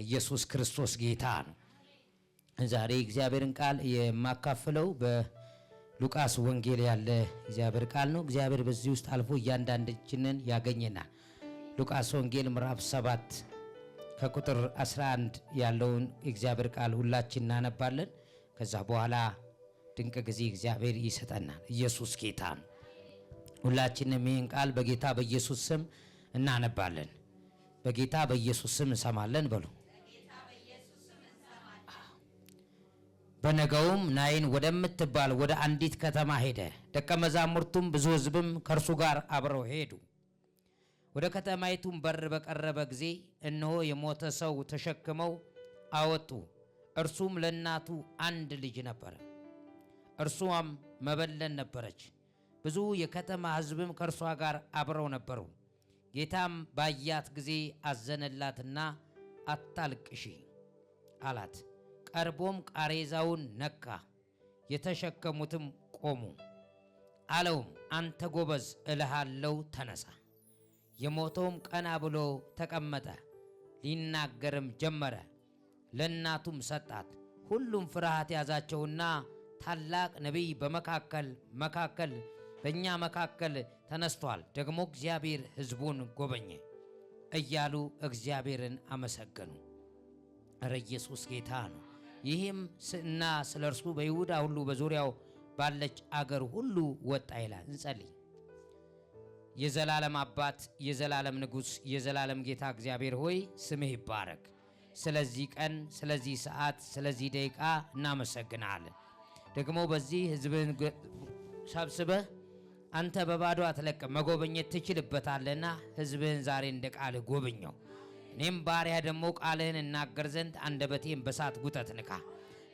ኢየሱስ ክርስቶስ ጌታ ነው። ዛሬ እግዚአብሔርን ቃል የማካፍለው በሉቃስ ወንጌል ያለ እግዚአብሔር ቃል ነው። እግዚአብሔር በዚህ ውስጥ አልፎ እያንዳንዳችንን ያገኘናል። ሉቃስ ወንጌል ምዕራፍ 7 ከቁጥር 11 ያለውን እግዚአብሔር ቃል ሁላችን እናነባለን። ከዛ በኋላ ድንቅ ጊዜ እግዚአብሔር ይሰጠናል። ኢየሱስ ጌታ ነው። ሁላችንም ይህን ቃል በጌታ በኢየሱስ ስም እናነባለን። በጌታ በኢየሱስ ስም እንሰማለን በሉ። በነገውም ናይን ወደምትባል ወደ አንዲት ከተማ ሄደ። ደቀ መዛሙርቱም ብዙ ሕዝብም ከእርሱ ጋር አብረው ሄዱ። ወደ ከተማይቱም በር በቀረበ ጊዜ እነሆ የሞተ ሰው ተሸክመው አወጡ። እርሱም ለእናቱ አንድ ልጅ ነበረ፣ እርሷም መበለት ነበረች። ብዙ የከተማ ሕዝብም ከእርሷ ጋር አብረው ነበሩ። ጌታም ባያት ጊዜ አዘነላትና አታልቅሺ አላት። ቀርቦም ቃሬዛውን ነካ፣ የተሸከሙትም ቆሙ። አለውም አንተ ጎበዝ እልሃለሁ ተነሳ። የሞተውም ቀና ብሎ ተቀመጠ፣ ሊናገርም ጀመረ። ለእናቱም ሰጣት። ሁሉም ፍርሃት ያዛቸውና ታላቅ ነቢይ መካከል በእኛ መካከል ተነስቷል፣ ደግሞ እግዚአብሔር ሕዝቡን ጎበኘ እያሉ እግዚአብሔርን አመሰገኑ። እረ ኢየሱስ ጌታ ነው። ይህም እና ስለ እርሱ በይሁዳ ሁሉ በዙሪያው ባለች አገር ሁሉ ወጣ ይላል። እንጸልይ። የዘላለም አባት፣ የዘላለም ንጉሥ፣ የዘላለም ጌታ እግዚአብሔር ሆይ ስምህ ይባረክ። ስለዚህ ቀን፣ ስለዚህ ሰዓት፣ ስለዚህ ደቂቃ እናመሰግናለን። ደግሞ በዚህ ሕዝብህን ሰብስበህ አንተ በባዶ አትለቅም፣ መጎበኘት ትችልበታለና ሕዝብህን ዛሬ እንደ ቃልህ ጎብኘው። እኔም ባሪያ ደግሞ ቃልህን እናገር ዘንድ አንደበቴን በሳት ጉጠት ንካ።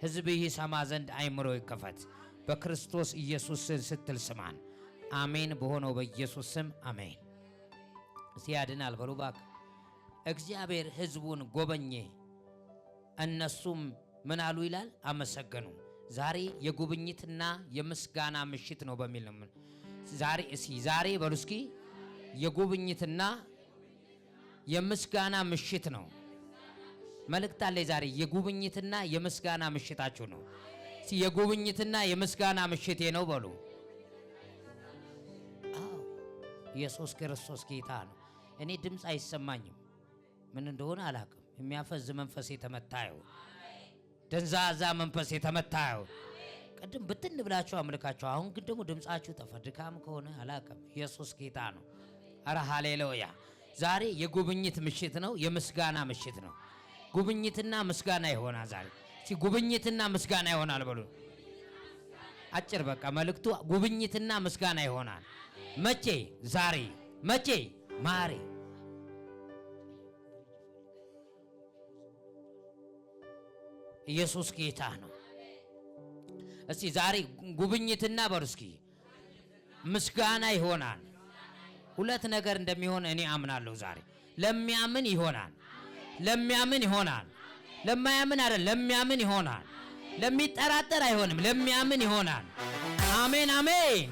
ሕዝብህ ይሰማ ዘንድ አይምሮ ይከፈት። በክርስቶስ ኢየሱስ ስትል ስማን። አሜን። በሆነው በኢየሱስ ስም አሜን። ሲያድናል በሉ እባክህ። እግዚአብሔር ሕዝቡን ጎበኘ፣ እነሱም ምን አሉ ይላል? አመሰገኑ። ዛሬ የጉብኝትና የምስጋና ምሽት ነው በሚል ነው። ዛሬ በሉ እስኪ የጉብኝትና የምስጋና ምሽት ነው። መልእክት አለ ዛሬ። የጉብኝትና የምስጋና ምሽታችሁ ነው። የጉብኝትና የምስጋና ምሽቴ ነው በሉ። ኢየሱስ ክርስቶስ ጌታ ነው። እኔ ድምፅ አይሰማኝም፣ ምን እንደሆነ አላቅም። የሚያፈዝ መንፈስ የተመታ ይሁን፣ ደንዛዛ መንፈስ የተመታ ይሁን። ቅድም ብትን ብላችሁ አምልካችሁ፣ አሁን ግን ደግሞ ድምፃችሁ ተፈድካም ከሆነ አላቅም። ኢየሱስ ጌታ ነው። አረ ሃሌሉያ። ዛሬ የጉብኝት ምሽት ነው፣ የምስጋና ምሽት ነው። ጉብኝትና ምስጋና ይሆናል ዛሬ። ጉብኝትና ምስጋና ይሆናል በሉ። አጭር በቃ መልእክቱ ጉብኝትና ምስጋና ይሆናል። መቼ? ዛሬ። መቼ? ማሬ። ኢየሱስ ጌታ ነው። እስቲ ዛሬ ጉብኝትና በሩ እስኪ ምስጋና ይሆናል። ሁለት ነገር እንደሚሆን እኔ አምናለሁ ዛሬ። ለሚያምን ይሆናል፣ ለሚያምን ይሆናል። ለማያምን አይደል፣ ለሚያምን ይሆናል። ለሚጠራጠር አይሆንም፣ ለሚያምን ይሆናል። አሜን አሜን።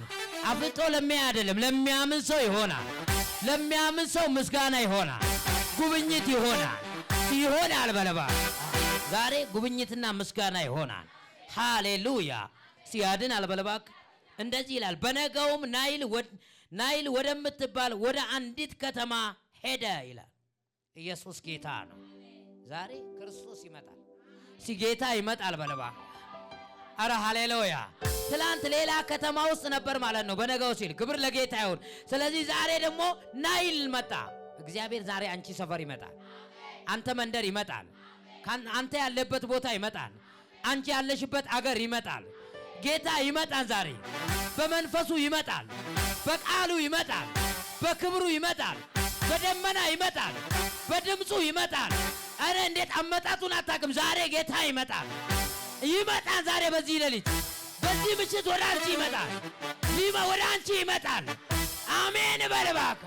አፍጦ ለሚያ አይደለም፣ ለሚያምን ሰው ይሆናል። ለሚያምን ሰው ምስጋና ይሆናል፣ ጉብኝት ይሆናል በለባ። ዛሬ ጉብኝትና ምስጋና ይሆናል። ሃሌሉያ። ሲያድን አልበለባክ። እንደዚህ ይላል። በነገውም ናይል ወደምትባል ወደ አንዲት ከተማ ሄደ ይላል። ኢየሱስ ጌታ ነው። ዛሬ ክርስቶስ ይመጣል። ጌታ ይመጣል በለባ። አረ ሃሌሉያ። ትላንት ሌላ ከተማ ውስጥ ነበር ማለት ነው በነገው ሲል፣ ክብር ለጌታ ይሁን። ስለዚህ ዛሬ ደግሞ ናይል መጣ። እግዚአብሔር ዛሬ አንቺ ሰፈር ይመጣል፣ አንተ መንደር ይመጣል፣ አንተ ያለበት ቦታ ይመጣል፣ አንቺ ያለሽበት አገር ይመጣል። ጌታ ይመጣል ዛሬ። በመንፈሱ ይመጣል፣ በቃሉ ይመጣል፣ በክብሩ ይመጣል፣ በደመና ይመጣል፣ በድምፁ ይመጣል። አረ እንዴት አመጣጡን አታውቅም። ዛሬ ጌታ ይመጣል ዛሬ። በዚህ ሌሊት በዚህ ምሽት ወደ አንቺ ይመጣል፣ ወደ አንቺ ይመጣል። አሜን በልባካ።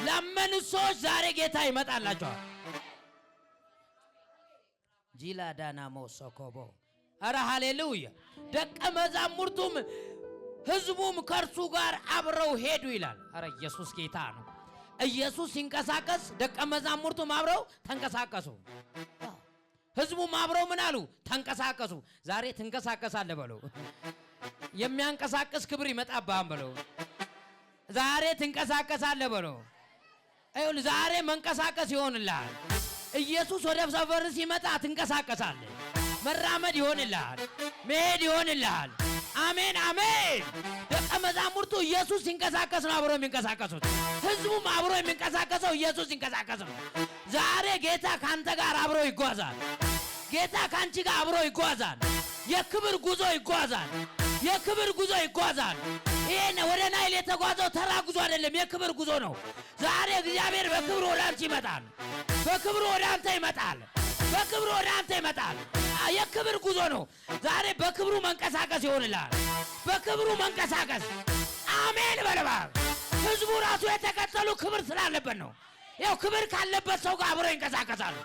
ላመኑ ሰዎች ዛሬ ጌታ ይመጣላቸዋል። ጂላ ዳናሞ ሶኮቦ። አረ ሃሌሉያ። ደቀ መዛሙርቱም ሕዝቡም ከእርሱ ጋር አብረው ሄዱ ይላል። አረ ኢየሱስ ጌታ ነው። ኢየሱስ ሲንቀሳቀስ ደቀ መዛሙርቱ አብረው ተንቀሳቀሱ። ህዝቡ አብረው ምን አሉ? ተንቀሳቀሱ። ዛሬ ትንቀሳቀሳለህ በለው። የሚያንቀሳቀስ ክብር ይመጣብሃል በለው። ዛሬ ትንቀሳቀሳለህ በለው። አይሁን ዛሬ መንቀሳቀስ ይሆንልሃል። ኢየሱስ ወደ ሰፈር ሲመጣ ትንቀሳቀሳለህ። መራመድ ይሆንልሃል። መሄድ ይሆንልሃል። አሜን አሜን። ደቀ መዛሙርቱ ኢየሱስ ሲንቀሳቀስ ነው አብረው የሚንቀሳቀሱት። ህዝቡም አብሮ የሚንቀሳቀሰው ኢየሱስ ሲንቀሳቀስ ነው። ዛሬ ጌታ ካንተ ጋር አብሮ ይጓዛል። ጌታ ካንቺ ጋር አብሮ ይጓዛል። የክብር ጉዞ ይጓዛል። የክብር ጉዞ ይጓዛል። ይሄን ወደ ናይል የተጓዘው ተራ ጉዞ አይደለም፣ የክብር ጉዞ ነው። ዛሬ እግዚአብሔር በክብር ወደ አንቺ ይመጣል። በክብር ወደ አንተ ይመጣል። በክብር ወደ አንተ ይመጣል። የክብር ጉዞ ነው። ዛሬ በክብሩ መንቀሳቀስ ይሆንልሃል። በክብሩ መንቀሳቀስ። አሜን በለባ። ህዝቡ ራሱ የተከተሉ ክብር ስላለበት ነው። ያው ክብር ካለበት ሰው ጋር አብረው ይንቀሳቀሳሉ።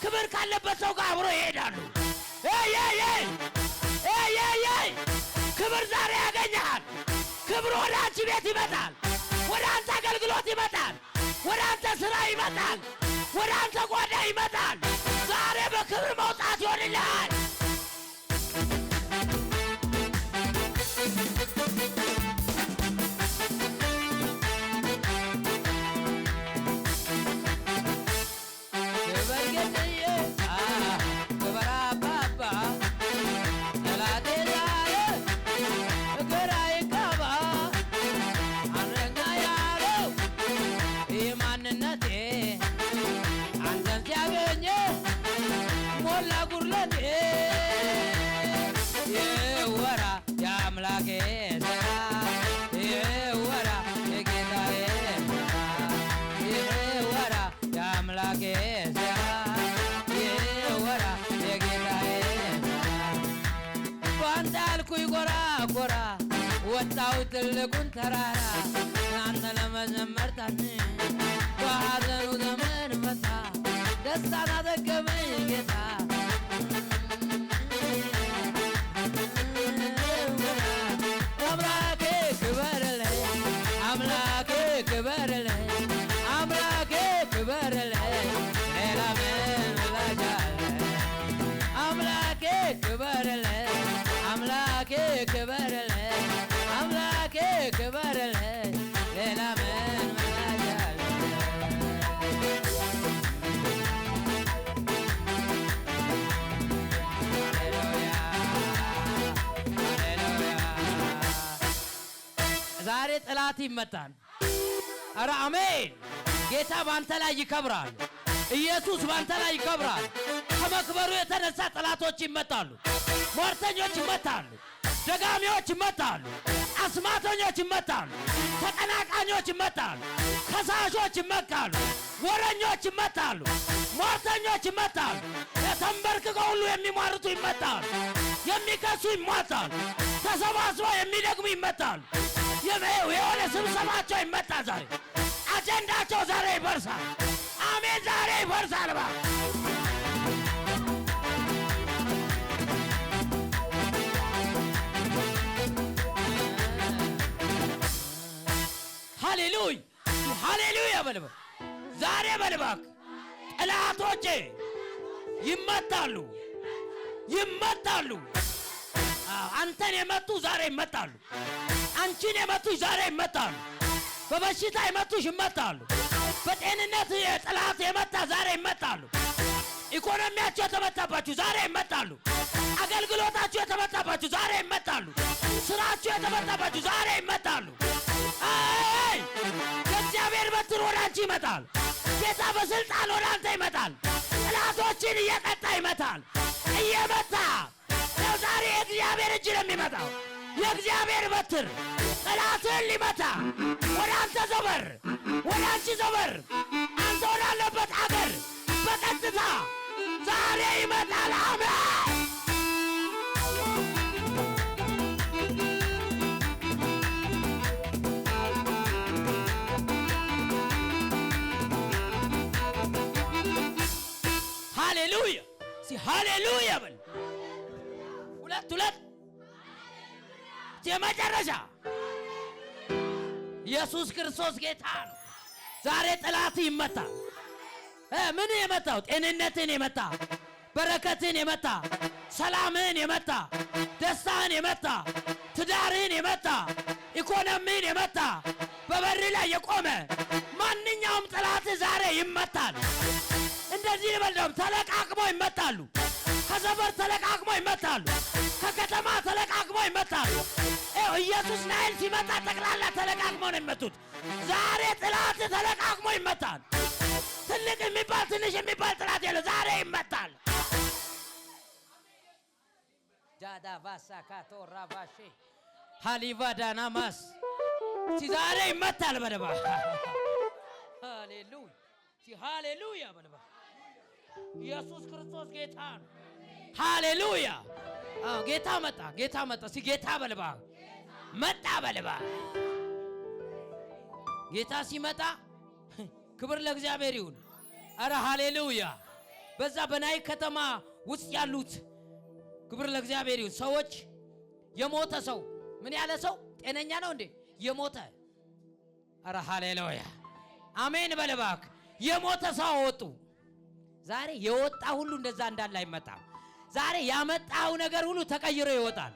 ክብር ካለበት ሰው ጋር አብረው ይሄዳሉ። ክብር ዛሬ ያገኛል። ክብር ወደ አንቺ ቤት ይመጣል። ወደ አንተ አገልግሎት ይመጣል። ወደ አንተ ስራ ይመጣል። ወደ አንተ ጓዳ ይመጣል። ዛሬ በክብር መውጣት ይሆንልሃል። ወጣው ትልቁን ተራራ እናንተ ለመዘመር ታን በሐዘኑ ዘመን መታ ደስታን አጠገበኝ ጌታ አምላኬ ክበርልኝ አምላኬ ክበርልኝ አምላኬ ክበርልኝ ሌላ ምን እላጃለሁ አምላኬ ክበርልኝ አምላኬ ክበርልኝ አምላኬ ክበርልኝ ሌላ ምን እላጃለሁ ሃሌሉያ ሃሌሉያ። ዛሬ ጠላት ይመታል። ኧረ አሜን። ጌታ ባንተ ላይ ይከብራል። ኢየሱስ ባንተ ላይ ይከብራል። ከመክበሩ የተነሳ ጠላቶች ይመታሉ። ሟርተኞች ይመታሉ። ደጋሚዎች ይመታሉ። አስማተኞች ይመታሉ። ተቀናቃኞች ይመታሉ። ከሳሾች ይመታሉ። ወረኞች ይመታሉ። ሟርተኞች ይመታሉ። ተንበርክከው ሁሉ የሚሟርቱ ይመታሉ። የሚከሱ ይመታሉ። ተሰባስበው የሚደግሙ ይመታሉ። የሆነ ስብሰባቸው ይመታል። ዛሬ አጀንዳቸው ዛሬ ይፈርሳል። አሜን። ዛሬ ይፈርሳል። ሃሌሉያ ሃሌሉያ በልበ ዛሬ በልባክ ጠላቶቼ ይመታሉ ይመታሉ። አንተን የመቱ ዛሬ ይመታሉ። አንቺን የመቱ ዛሬ ይመታሉ። በበሽታ የመቱሽ ይመታሉ። በጤንነት ጠላት የመታ ዛሬ ይመታሉ። ኢኮኖሚያችሁ የተመታባችሁ ዛሬ ይመታሉ። አገልግሎታችሁ የተመታባችሁ ዛሬ ይመታሉ። ስራችሁ የተመታባችሁ ዛሬ ይመታሉ። አይ የእግዚአብሔር በትር ወደ አንቺ ይመጣል። ጌታ በስልጣን ወደ አንተ ይመጣል። ጠላቶችን እየቀጣ ይመታል። እየመታ ነው። ዛሬ የእግዚአብሔር እጅ ነው የሚመጣው። የእግዚአብሔር በትር ጠላትን ሊመታ ወደ አንተ ዘበር ወደ አንቺ ዘበር አንተ ወዳለበት አገር በቀጥታ ዛሬ ይመጣል። አሜን። ሃሌሉያ ሃሌሉያ በል። ሁለት የመጨረሻ ኢየሱስ ክርስቶስ ጌታ ነው። ዛሬ ጠላት ይመታ። ምን የመታው? ጤንነትን የመታ፣ በረከትን የመታ፣ ሰላምን የመታ፣ ደስታን የመታ፣ ትዳርን የመታ፣ ኢኮኖሚን የመታ፣ በበር ላይ የቆመ ማንኛውም ጠላት ዛሬ ይመታል። እንደዚህ ይበልደው ተለቃቅሞ ይመታሉ። ከሰፈር ተለቃቅሞ ይመታሉ። ከከተማ ተለቃቅሞ ይመታሉ። ኢየሱስ ናይል ሲመጣ ጠቅላላ ተለቃቅሞ ነው የሚመቱት። ዛሬ ጠላት ተለቃቅሞ ይመታል። ትልቅ የሚባል ትንሽ የሚባል ጠላት የለ፣ ዛሬ ይመታል። ጃዳ ቫሳ ካቶራ ቫሼ ሃሊቫ ዳናማስ ዛሬ ይመታል በደባ ሃሌሉያ ሃሌሉያ በደባ ኢየሱስ ክርስቶስ ጌታ ነው። ሃሌሉያ ጌታ መጣ፣ ጌታ መጣ። ጌታ በልባ መጣ፣ በልባ ጌታ ሲመጣ ክብር ለእግዚአብሔር ይሁን። አረ ሃሌሉያ። በዛ በናይ ከተማ ውስጥ ያሉት ክብር ለእግዚአብሔር ይሁን ሰዎች የሞተ ሰው ምን ያለ ሰው ጤነኛ ነው እንዴ? የሞተ አረ ሃሌሉያ አሜን በልባክ የሞተ ሰው ወጡ። ዛሬ የወጣ ሁሉ እንደዛ እንዳለ አይመጣም። ዛሬ ያመጣው ነገር ሁሉ ተቀይሮ ይወጣል።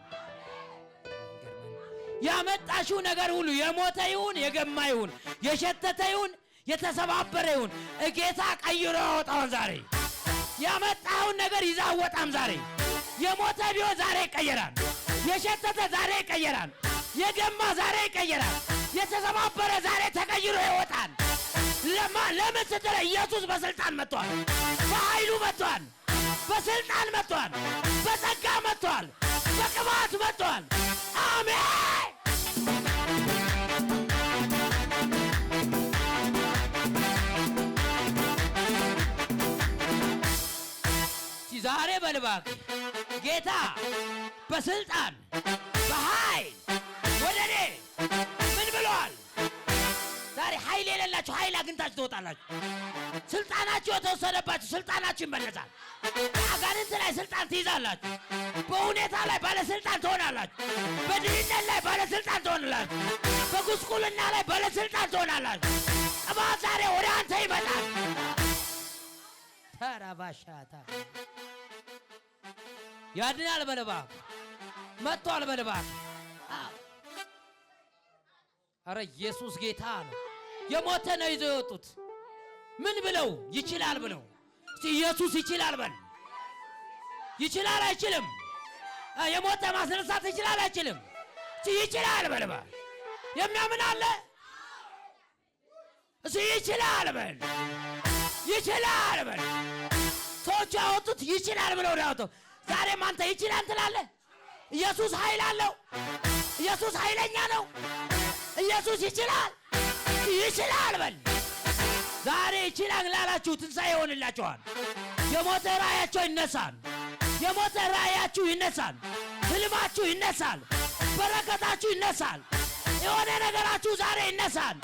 ያመጣሽው ነገር ሁሉ የሞተ ይሁን የገማ ይሁን የሸተተ ይሁን የተሰባበረ ይሁን ጌታ ቀይሮ ያወጣውን ዛሬ ያመጣውን ነገር ይዛወጣም። ዛሬ የሞተ ቢሆን ዛሬ ይቀየራል። የሸተተ ዛሬ ይቀየራል። የገማ ዛሬ ይቀየራል። የተሰባበረ ዛሬ ተቀይሮ ይወጣል። ለምን ስትል ኢየሱስ በስልጣን መጥቷል። በኃይሉ መጥቷል። በስልጣን መጥቷል። በጸጋ መጥቷል። በቅባት መጥቷል። አሜን። ዛሬ በልባክ ጌታ በስልጣን በኃይል ወደኔ ምን ብሏል? ዛሬ ኃይል የሌላችሁ ኃይል አግኝታችሁ ትወጣላችሁ። ስልጣናችሁ የተወሰደባችሁ ስልጣናችሁ ይመለሳል። በአጋንንት ላይ ስልጣን ትይዛላችሁ። በሁኔታ ላይ ባለስልጣን ትሆናላችሁ። በድህነት ላይ ባለስልጣን ትሆናላችሁ። በጉስቁልና ላይ ባለስልጣን ትሆናላችሁ። ቅባት ዛሬ ወደ አንተ ይመጣል። ተራባሻታ ያድናል በልባክ መጥቷል በልባክ። አረ ኢየሱስ ጌታ ነው። የሞተ ነው ይዘው የወጡት ምን ብለው? ይችላል ብለው። እስቲ ኢየሱስ ይችላል በል። ይችላል አይችልም? የሞተ ማስነሳት ይችላል አይችልም? እስቲ ይችላል በልባክ። የሚያምን አለ? እስቲ ይችላል በል። ይችላል በል። ሰዎች ያወጡት ይችላል ብለው ነው ያወጡት። ዛሬም አንተ ይችላል ትላለህ። ኢየሱስ ኃይል አለው። ኢየሱስ ኃይለኛ ነው። ኢየሱስ ይችላል። ይችላል በል። ዛሬ ይችላል ላላችሁ ትንሣኤ ይሆንላችኋል። የሞተ ራእያችሁ ይነሳል። የሞተ ራእያችሁ ይነሳል። ህልማችሁ ይነሳል። በረከታችሁ ይነሳል። የሆነ ነገራችሁ ዛሬ ይነሳል።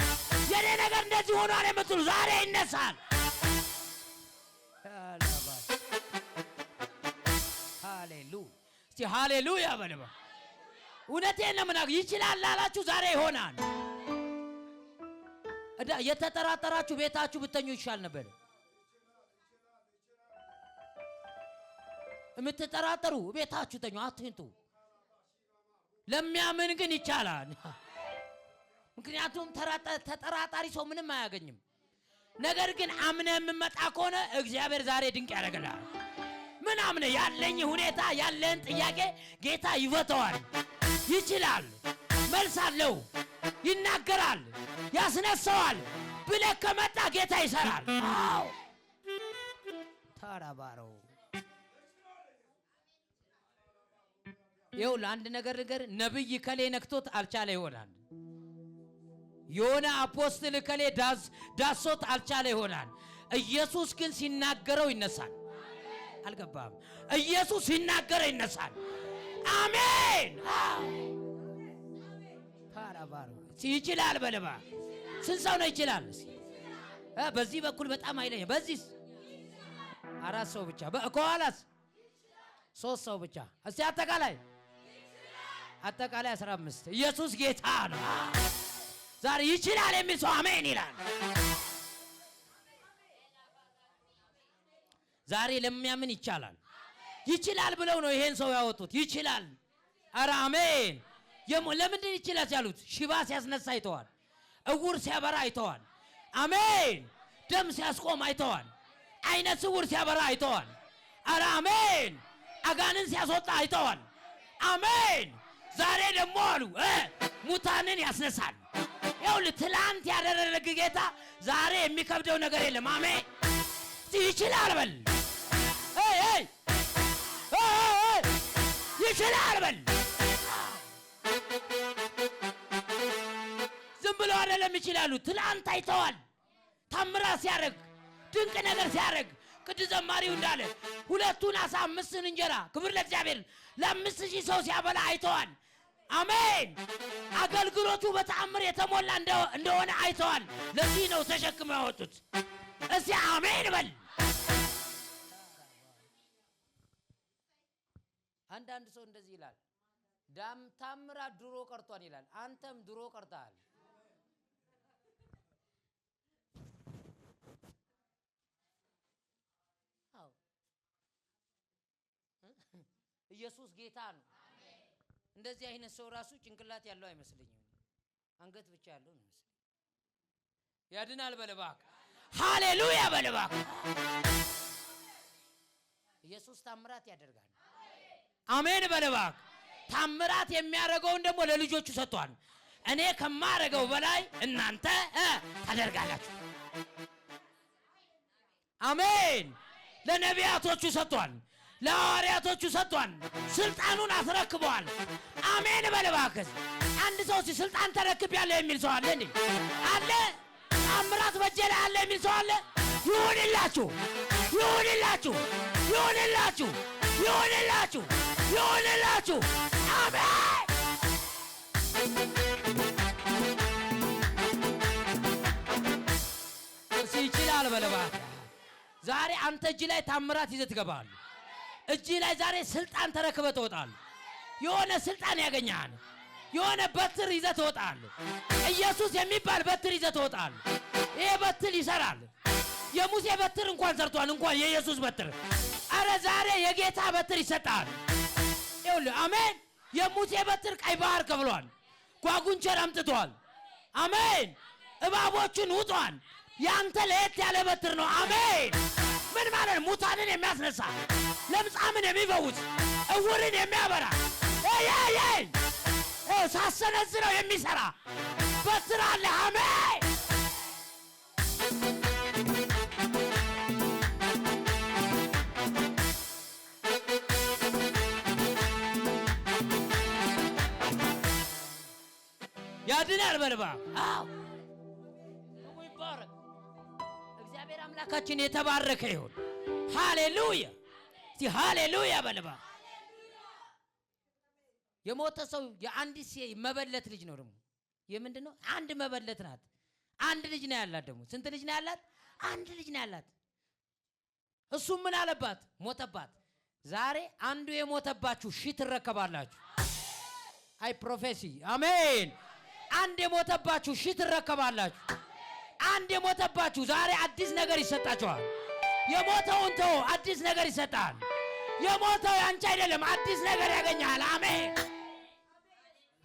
የኔ ነገር እንደዚህ ሆኗል የምትሉ ዛሬ ይነሳል። ሃሌሉያ እስቲ ሃሌሉያ በልባ። እውነቴን ነው የምናገር። ይችላል ላላችሁ ዛሬ ይሆናል። የተጠራጠራችሁ ቤታችሁ ብተኙ ይሻል ነበር። የምትጠራጠሩ ቤታችሁ ተኙ፣ አትንጡ። ለሚያምን ግን ይቻላል። ምክንያቱም ተጠራጣሪ ሰው ምንም አያገኝም። ነገር ግን አምነ የምመጣ ከሆነ እግዚአብሔር ዛሬ ድንቅ ያደርግልሃል። ምን አምነ ያለኝ ሁኔታ ያለን ጥያቄ ጌታ ይፈተዋል። ይችላል፣ መልስ አለው፣ ይናገራል፣ ያስነሳዋል ብለህ ከመጣ ጌታ ይሰራል። አዎ ተራባረው ይኸው ለአንድ ነገር ነብይ ከሌ ነክቶት አልቻለ ይሆናል። የሆነ አፖስትል ከሌ ዳሶት አልቻለ ይሆናል። ኢየሱስ ግን ሲናገረው ይነሳል። አልገባም? ኢየሱስ ሲናገረው ይነሳል። አሜን። ታራባሩ ይችላል በለባ። ስንት ሰው ነው ይችላል? በዚህ በኩል በጣም አይለኛ። በዚህ 4 ሰው ብቻ፣ ከኋላስ 3 ሰው ብቻ። እስቲ አጠቃላይ 15። ኢየሱስ ጌታ ነው። ዛሬ ይችላል የሚል ሰው አሜን ይላል። ዛሬ ለሚያምን ይቻላል ይችላል ብለው ነው ይሄን ሰው ያወጡት ይችላል ኧረ አሜን ለምንድን ይችላል ያሉት ሽባ ሲያስነሳ አይተዋል እውር ሲያበራ አይተዋል አሜን ደም ሲያስቆም አይተዋል አይነ ስውር ሲያበራ አይተዋል ኧረ አሜን አጋንን ሲያስወጣ አይተዋል አሜን ዛሬ ደግሞ አሉ ሙታንን ያስነሳል ይኸውልህ ትላንት ያደረገ ጌታ ዛሬ የሚከብደው ነገር የለም አሜን ይችላል በል ይችላል በል ዝም ብለው አይደለም ይችላሉ ትላንት አይተዋል ታምራት ሲያደርግ ድንቅ ነገር ሲያደርግ ቅዱስ ዘማሪው እንዳለ 2 ዓሣ 5 እንጀራ ክብር ለእግዚአብሔር ለ5000 ሰው ሲያበላ አይተዋል አሜን አገልግሎቱ በተአምር የተሞላ እንደሆነ አይተዋል ለዚህ ነው ተሸክመው ያወጡት እስቲ አሜን በል አንዳንድ ሰው እንደዚህ ይላል ታምራት ድሮ ቀርቷል ይላል አንተም ድሮ ቀርተሃል ኢየሱስ ጌታ ነው አሜን እንደዚህ አይነት ሰው ራሱ ጭንቅላት ያለው አይመስልኝም አንገት ብቻ ያለው ነው ያድናል በልባክ ሃሌሉያ በልባክ ኢየሱስ ታምራት ያደርጋል አሜን በልባክ ታምራት የሚያደርገው ደግሞ ለልጆቹ ሰጥቷል እኔ ከማረገው በላይ እናንተ ታደርጋላችሁ አሜን ለነቢያቶቹ ሰጥቷል ለሐዋርያቶቹ ሰጥቷል ስልጣኑን አስረክበዋል አሜን በልባክስ አንድ ሰው ስልጣን ተረክቤያለሁ የሚል ሰው አለ እንዴ አለ ታምራት በጀለ አለ የሚል ሰው አለ ይሁንላችሁ ይሁንላችሁ ይሁንላችሁ ይሁንላችሁ ይሁንላችሁ አሜን ይችላል በልባክ ዛሬ አንተ እጅ ላይ ታምራት ይዘህ ትገባለህ እጅ ላይ ዛሬ ስልጣን ተረክበህ ትወጣለህ የሆነ ስልጣን ያገኛል የሆነ በትር ይዘህ ትወጣለህ ኢየሱስ የሚባል በትር ይዘህ ትወጣለህ ይሄ በትር ይሰራል የሙሴ በትር እንኳን ሰርቷል እንኳን የኢየሱስ በትር አረ ዛሬ የጌታ በትር ይሰጣል ይኸውልህ አሜን የሙሴ በትር ቀይ ባህር ከፍሏል ጓጉንቸር አምጥቷል አሜን እባቦችን ውጧል ያንተ ለየት ያለ በትር ነው አሜን ምን ማለት ሙታንን የሚያስነሳ ለምጻምን የሚፈውስ እውርን የሚያበራ ሳሰነዝረው የሚሰራ በትር አለ አሜን ያድናል በልባ አዎ እግዚአብሔር አምላካችን የተባረከ ይሁን ሃሌሉያ ሃሌሉያ በልባ የሞተ ሰው የአንዲት መበለት ልጅ ነው ደግሞ የምንድነው አንድ መበለት ናት አንድ ልጅ ነው ያላት ደግሞ ስንት ልጅ ነው ያላት አንድ ልጅ ነው ያላት እሱ ምን አለባት ሞተባት ዛሬ አንዱ የሞተባችሁ ትረከባላችሁ አይ ፕሮፌሲ አሜን አንድ የሞተባችሁ ትረከባላችሁ አንድ የሞተባችሁ ዛሬ አዲስ ነገር ይሰጣችኋል የሞተውን ተው አዲስ ነገር ይሰጣል የሞተው ያንቺ አይደለም አዲስ ነገር ያገኛል አሜን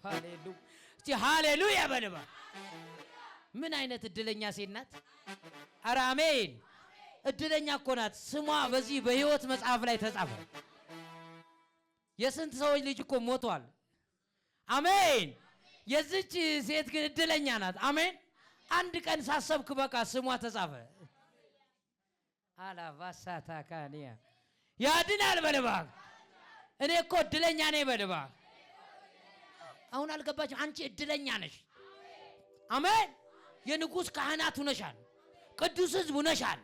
ሃሌሉያ ሃሌሉያ በልባ ምን አይነት እድለኛ ሴት ናት ኧረ አሜን እድለኛ እኮ ናት ስሟ በዚህ በሕይወት መጽሐፍ ላይ ተጻፈ የስንት ሰዎች ልጅ እኮ ሞቷል አሜን የዚች ሴት ግን እድለኛ ናት አሜን አንድ ቀን ሳሰብክ በቃ ስሟ ተጻፈ አላቫሳታካኒያ ያድናል በልባ እኔ እኮ እድለኛ ነኝ በልባ አሁን አልገባችም አንቺ እድለኛ ነሽ አሜን የንጉስ ካህናት ሆነሻል ቅዱስ ሕዝብ ሆነሻል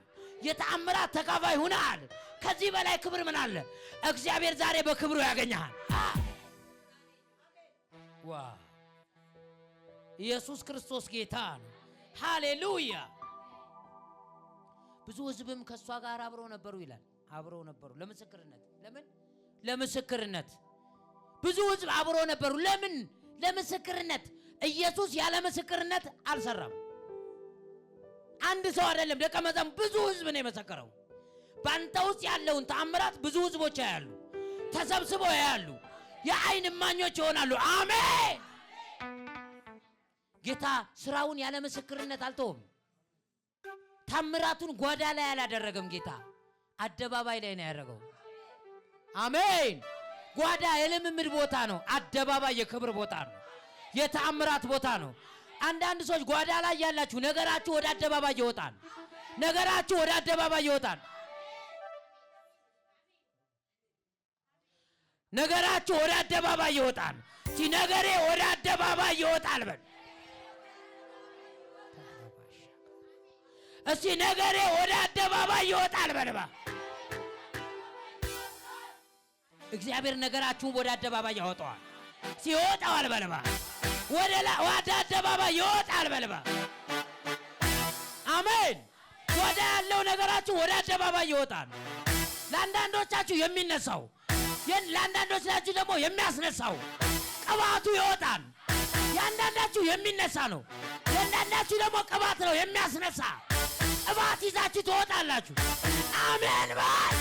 የተአምራት ተካፋይ ሆነሃል ከዚህ በላይ ክብር ምን አለ እግዚአብሔር ዛሬ በክብሩ ያገኛል ዋ ኢየሱስ ክርስቶስ ጌታ ነው ሃሌሉያ ብዙ ሕዝብም ከሷ ጋር አብረው ነበሩ ይላል አብረው ነበሩ ለምስክርነት ለምን ለምስክርነት ብዙ ሕዝብ አብረው ነበሩ ለምን ለምስክርነት ኢየሱስ ያለ ምስክርነት አልሰራም አንድ ሰው አይደለም ደቀ መዛሙርት ብዙ ሕዝብ ነው የመሰከረው ባንተ ውስጥ ያለውን ተአምራት ብዙ ህዝቦች ያያሉ ተሰብስበው ያያሉ የአይን እማኞች ይሆናሉ አሜን ጌታ ስራውን ያለ ምስክርነት አልተውም ተአምራቱን ጓዳ ላይ አላደረገም ጌታ አደባባይ ላይ ነው ያደረገው አሜን ጓዳ የልምምድ ቦታ ነው አደባባይ የክብር ቦታ ነው የተአምራት ቦታ ነው አንዳንድ ሰዎች ጓዳ ላይ ያላችሁ ነገራችሁ ወደ አደባባይ ይወጣል ነገራችሁ ወደ አደባባይ ይወጣል ነገራችሁ ወደ አደባባይ ይወጣል ሲነገሬ ወደ አደባባይ ይወጣል በል እስቲ ነገሬ ወደ አደባባይ ይወጣል በልባ እግዚአብሔር ነገራችሁን ወደ አደባባይ ያወጣዋል ሲወጣዋል በልባ ወደ አደባባይ ይወጣል በልባ አሜን ወደ ያለው ነገራችሁ ወደ አደባባይ ይወጣል ለአንዳንዶቻችሁ የሚነሳው ለአንዳንዶቻችሁ ደግሞ የሚያስነሳው ቅባቱ ይወጣል ያንዳንዳችሁ የሚነሳ ነው ያንዳንዳችሁ ደግሞ ቅባት ነው የሚያስነሳ ቅባት ይዛችሁ ትወጣላችሁ አሜን ባል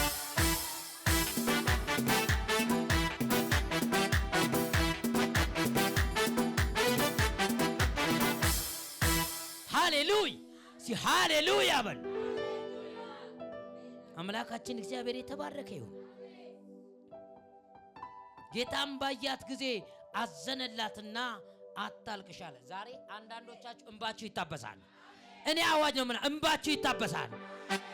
ሃሌሉያ በል አምላካችን እግዚአብሔር የተባረከ ይሁን ጌታም ባያት ጊዜ አዘነላትና አታልቅሻለ ዛሬ አንዳንዶቻችሁ እንባችሁ ይታበሳል እኔ አዋጅ ነው እንባችሁ ይታበሳል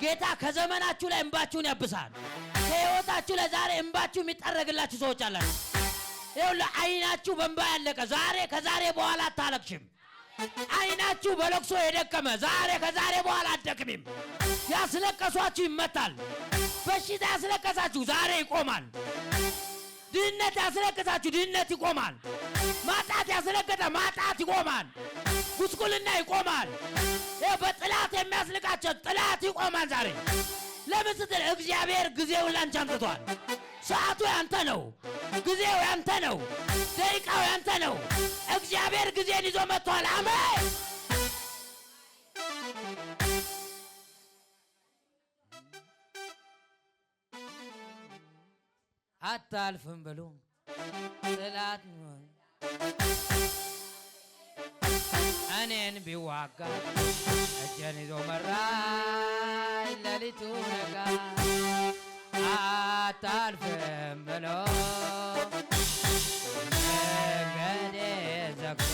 ጌታ ከዘመናችሁ ላይ እንባችሁን ያብሳል ከህይወታችሁ ላይ ዛሬ እንባችሁ የሚጠረግላችሁ ሰዎች አላችሁ ይኸውልህ አይናችሁ በእንባ ያለቀ ዛሬ ከዛሬ በኋላ አታለቅሽም አይናችሁ በለቅሶ የደከመ ዛሬ ከዛሬ በኋላ አትደክሚም ያስለቀሷችሁ ይመታል በሽታ ያስለቀሳችሁ ዛሬ ይቆማል ድህነት ያስለቀሳችሁ ድህነት ይቆማል ማጣት ያስለቀሰ ማጣት ይቆማል ጉስቁልና ይቆማል በጥላት የሚያስልቃቸው ጥላት ይቆማል ዛሬ ለምን ስትል እግዚአብሔር ጊዜውን ላንቺ አምጥቷል ሰዓቱ ያንተ ነው ጊዜው ያንተ ነው ደቂቃው ያንተ ነው እግዚአብሔር ጊዜን ይዞ መጥቷል አሜን አታልፍም ብሎ ጥላት እኔን ቢዋጋ እጄን ይዞ መራኝ ሌሊቱ ነጋ አታልፍም ብሎ መንገዴ ዘግቶ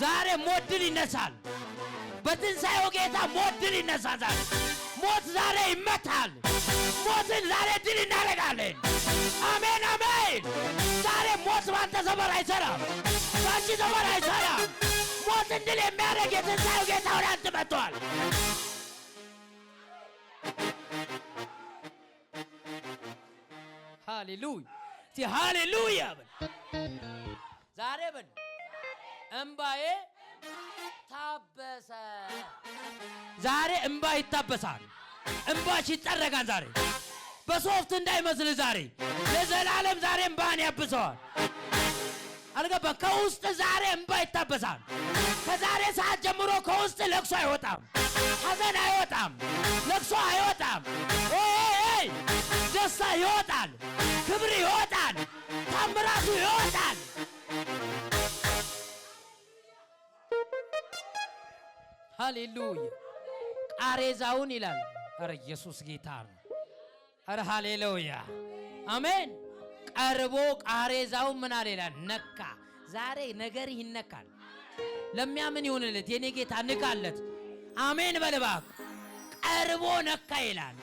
ዛሬ ሞት ድል ይነሳል። በትንሣኤው ጌታ ሞት ድል ይነሳል። ሞት ዛሬ ይመታል። ሞትን ዛሬ ድል እናደርጋለን። አሜን አሜን። ዛሬ ሞት ባንተ ዘመን አይሰራም፣ ባንቺ ዘመን አይሰራም። ሞትን ድል የሚያደርግ የትንሣኤው ጌታ ወደ አንተ መጥቷል። ሃሌሉያ ሃሌሉያ። ዛሬ በል እምባዬ ታበሰ። ዛሬ እምባ ይታበሳል። እምባሽ ይጠረጋል። ዛሬ በሶፍት እንዳይመስል ዛሬ ለዘላለም ዛሬ እምባን ያብሰዋል። አልገባ ከውስጥ ዛሬ እምባ ይታበሳል። ከዛሬ ሰዓት ጀምሮ ከውስጥ ለቅሶ አይወጣም፣ ሐዘን አይወጣም፣ ለቅሶ አይወጣም። ደስታ ይወጣል፣ ክብር ይወጣል፣ ታምራቱ ይወጣል። ሃሌሉያ። ቃሬዛውን ይላል። አረ ኢየሱስ ጌታ ነው። አረ ሃሌሉያ አሜን። ቀርቦ ቃሬዛውን ምን አለ ይላል? ነካ። ዛሬ ነገር ይነካል። ለሚያምን ይሁንለት የኔ ጌታ ንካለት። አሜን በልባክ። ቀርቦ ነካ ይላል።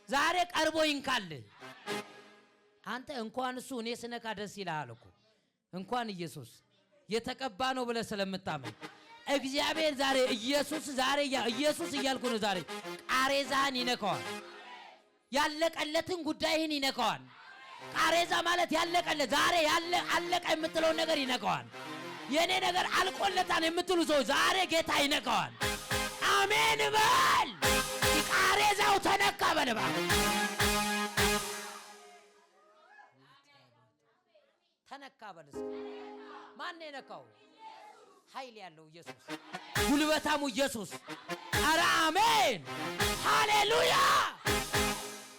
ዛሬ ቀርቦ ይንካል። አንተ እንኳን እሱ እኔ ስነካ ደስ ይላል እኮ እንኳን ኢየሱስ የተቀባ ነው ብለህ ስለምታመን እግዚአብሔር ዛሬ ኢየሱስ እያልኩ ነው። ዛሬ ቃሬዛህን ይነካዋል። ያለቀለትን ጉዳይህን ይነካዋል። ቃሬዛ ማለት ያለቀለት ዛሬ አለቀ የምትለውን ነገር ይነካዋል። የኔ ነገር አልቆለታን የምትሉ ሰው ዛሬ ጌታ ይነካዋል። አሜን በል። ቃሬዛው ተነካ በልባ። ተነካ በልስ። ማን የነካው? ኃይል ያለው ኢየሱስ፣ ጉልበታሙ ኢየሱስ። አረ አሜን ሃሌሉያ።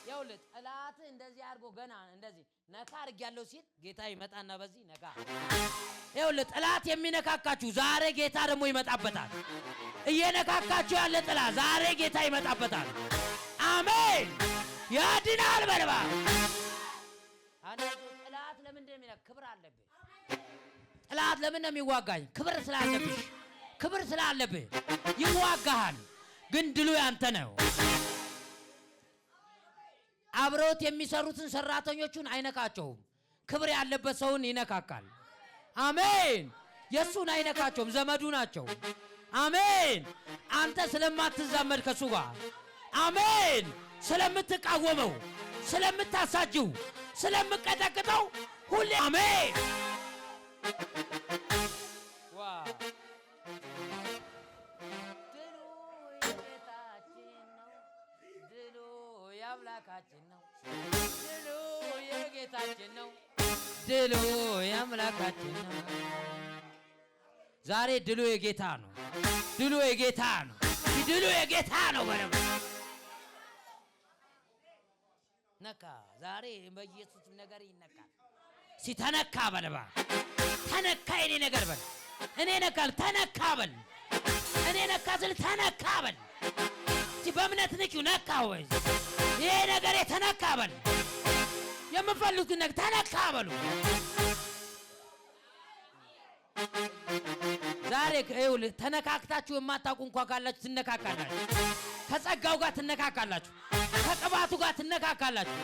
ይኸውልህ ጠላት እንደዚህ አድርጎ ገና እንደዚህ ነካ አድርግ ያለው ሲል ጌታ ይመጣና በዚህ ነካ። ይኸውልህ ጠላት የሚነካካችሁ ዛሬ ጌታ ደግሞ ይመጣበታል። እየነካካችሁ ያለ ጠላት ዛሬ ጌታ ይመጣበታል። አሜን ያድናል በልባ። አንተ ጠላት ለምን እንደሚነካ ክብር አለብህ። ጠላት ለምን ነው የሚዋጋኝ? ክብር ስላለብሽ፣ ክብር ስላለብህ ይዋጋሃል። ግን ድሉ ያንተ ነው። አብረውት የሚሰሩትን ሰራተኞቹን አይነካቸውም። ክብር ያለበት ሰውን ይነካካል። አሜን። የሱን አይነካቸውም፣ ዘመዱ ናቸው። አሜን። አንተ ስለማትዛመድ ከሱ ጋር አሜን፣ ስለምትቃወመው፣ ስለምታሳጅው፣ ስለምቀጠቅጠው ሁሌ አሜን። ድሉ የአምላካችን ነው። ድሉ የጌታችን ነው። ድሉ የአምላካችን ነው። ዛሬ ድሉ የጌታ ነው። ድሉ የጌታ ነው። ድሉ የጌታ ነው። በረም ነካ። ዛሬ በኢየሱስ ነገር ይነካል። ሲተነካ በለባ ተነካ። የኔ ነገር በል እኔ ነካል። ተነካ በል እኔ ነካ ስል ተነካ በል። በእምነት ንቂው ነካ ወይ ይሄ ነገር የተነካ በል። የምፈልጉት ነገር ተነካ በሉ። ዛሬ ይኸውልህ ተነካክታችሁ የማታውቁ እንኳን ካላችሁ ትነካካላችሁ። ከጸጋው ጋር ትነካካላችሁ። ከቅባቱ ጋር ትነካካላችሁ።